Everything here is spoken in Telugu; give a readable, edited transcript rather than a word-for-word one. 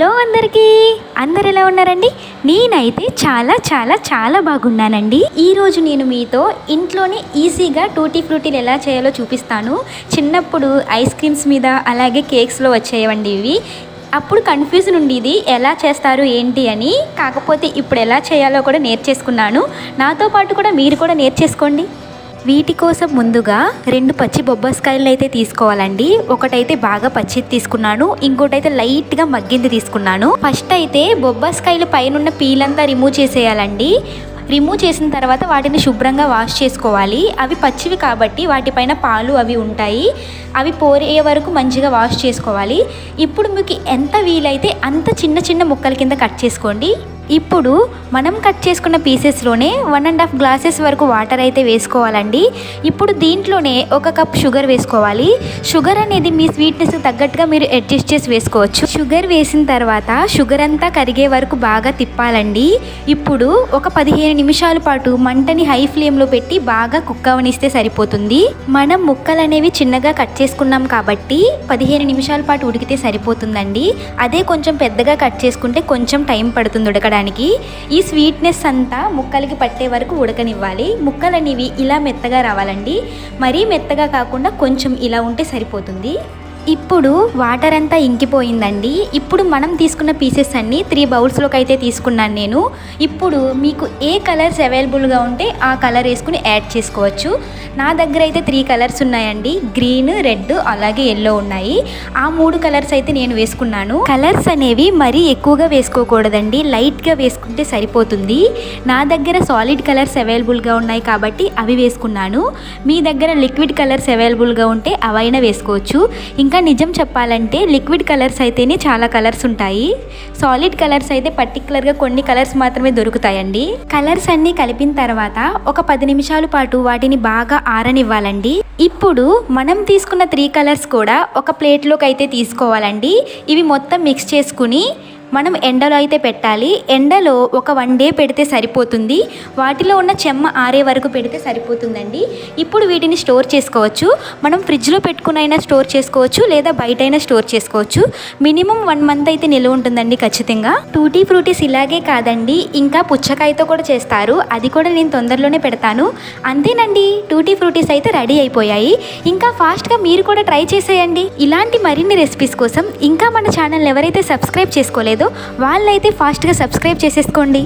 హలో అందరికీ, అందరు ఎలా ఉన్నారండి? నేనైతే చాలా చాలా చాలా బాగున్నానండి. ఈరోజు నేను మీతో ఇంట్లోనే ఈజీగా టూటీ ఫ్రూటీలు ఎలా చేయాలో చూపిస్తాను. చిన్నప్పుడు ఐస్ క్రీమ్స్ మీద అలాగే కేక్స్లో వచ్చేవండి ఇవి. అప్పుడు కన్ఫ్యూజన్ ఉండేది ఎలా చేస్తారు ఏంటి అని. కాకపోతే ఇప్పుడు ఎలా చేయాలో కూడా నేర్చేసుకున్నాను. నాతో పాటు కూడా మీరు కూడా నేర్చేసుకోండి. వీటి కోసం ముందుగా 2 పచ్చి బొబ్బాస్కాయలు అయితే తీసుకోవాలండి. ఒకటైతే బాగా పచ్చిది తీసుకున్నాను, ఇంకోటైతే లైట్గా మగ్గింది తీసుకున్నాను. ఫస్ట్ అయితే బొబ్బాస్కాయలు పైన పీలంతా రిమూవ్ చేసేయాలండి. రిమూవ్ చేసిన తర్వాత వాటిని శుభ్రంగా వాష్ చేసుకోవాలి. అవి పచ్చివి కాబట్టి వాటిపైన పాలు అవి ఉంటాయి. అవి పోరే వరకు మంచిగా వాష్ చేసుకోవాలి. ఇప్పుడు మీకు ఎంత వీలైతే అంత చిన్న చిన్న ముక్కల కింద కట్ చేసుకోండి. ఇప్పుడు మనం కట్ చేసుకున్న పీసెస్లోనే 1.5 గ్లాసెస్ వరకు వాటర్ అయితే వేసుకోవాలండి. ఇప్పుడు దీంట్లోనే 1 కప్ షుగర్ వేసుకోవాలి. షుగర్ అనేది మీ స్వీట్నెస్ తగ్గట్టుగా మీరు అడ్జస్ట్ చేసి వేసుకోవచ్చు. షుగర్ వేసిన తర్వాత షుగర్ అంతా కరిగే వరకు బాగా తిప్పాలండి. ఇప్పుడు ఒక 15 నిమిషాల పాటు మంటని హై ఫ్లేమ్లో పెట్టి బాగా కుక్ అవనిస్తే సరిపోతుంది. మనం ముక్కలు అనేవి చిన్నగా కట్ చేసుకున్నాం కాబట్టి 15 నిమిషాల పాటు ఉడికితే సరిపోతుందండి. అదే కొంచెం పెద్దగా కట్ చేసుకుంటే కొంచెం టైం పడుతుంది ఉడకడానికి. ఈ స్వీట్నెస్ అంతా ముక్కలకి పట్టే వరకు ఉడకనివ్వాలి. ముక్కలు అనేవి ఇలా మెత్తగా రావాలండి. మరీ మెత్తగా కాకుండా కొంచెం ఇలా ఉంటే సరిపోతుంది. ఇప్పుడు వాటర్ అంతా ఇంకిపోయిందండి. ఇప్పుడు మనం తీసుకున్న పీసెస్ అన్నీ 3 బౌల్స్లోకి అయితే తీసుకున్నాను నేను. ఇప్పుడు మీకు ఏ కలర్స్ అవైలబుల్గా ఉంటే ఆ కలర్ వేసుకుని యాడ్ చేసుకోవచ్చు. నా దగ్గర అయితే 3 కలర్స్ ఉన్నాయండి. గ్రీన్, రెడ్ అలాగే ఎల్లో ఉన్నాయి. ఆ 3 కలర్స్ అయితే నేను వేసుకున్నాను. కలర్స్ అనేవి మరీ ఎక్కువగా వేసుకోకూడదండి, లైట్గా వేసుకుంటే సరిపోతుంది. నా దగ్గర సాలిడ్ కలర్స్ అవైలబుల్గా ఉన్నాయి కాబట్టి అవి వేసుకున్నాను. మీ దగ్గర లిక్విడ్ కలర్స్ అవైలబుల్గా ఉంటే అవైనా వేసుకోవచ్చు. ఇంకా నిజం చెప్పాలంటే లిక్విడ్ కలర్స్ అయితేనే చాలా కలర్స్ ఉంటాయి. సాలిడ్ కలర్స్ అయితే పర్టికులర్గా కొన్ని కలర్స్ మాత్రమే దొరుకుతాయండి. కలర్స్ అన్నీ కలిపిన తర్వాత ఒక 10 నిమిషాల పాటు వాటిని బాగా ఆరనివ్వాలండి. ఇప్పుడు మనం తీసుకున్న 3 కలర్స్ కూడా ఒక ప్లేట్లోకి అయితే తీసుకోవాలండి. ఇవి మొత్తం మిక్స్ చేసుకుని మనం ఎండలో అయితే పెట్టాలి. ఎండలో ఒక 1 డే పెడితే సరిపోతుంది. వాటిలో ఉన్న చెమ్మ ఆరే వరకు పెడితే సరిపోతుందండి. ఇప్పుడు వీటిని స్టోర్ చేసుకోవచ్చు. మనం ఫ్రిడ్జ్లో పెట్టుకునైనా స్టోర్ చేసుకోవచ్చు, లేదా బయటైనా స్టోర్ చేసుకోవచ్చు. మినిమం 1 మంత్ అయితే నిల్వ ఉంటుందండి ఖచ్చితంగా. టూటీ ఫ్రూటీస్ ఇలాగే కాదండి, ఇంకా పుచ్చకాయతో కూడా చేస్తారు. అది కూడా నేను తొందరలోనే పెడతాను. అంతేనండి, టూటీ ఫ్రూటీస్ అయితే రెడీ అయిపోయాయి. ఇంకా ఫాస్ట్గా మీరు కూడా ట్రై చేసేయండి. ఇలాంటి మరిన్ని రెసిపీస్ కోసం ఇంకా మన ఛానల్ ఎవరైతే సబ్స్క్రైబ్ చేసుకోలేదో వాళ్ళైతే ఫాస్ట్గా సబ్స్క్రైబ్ చేసేసుకోండి.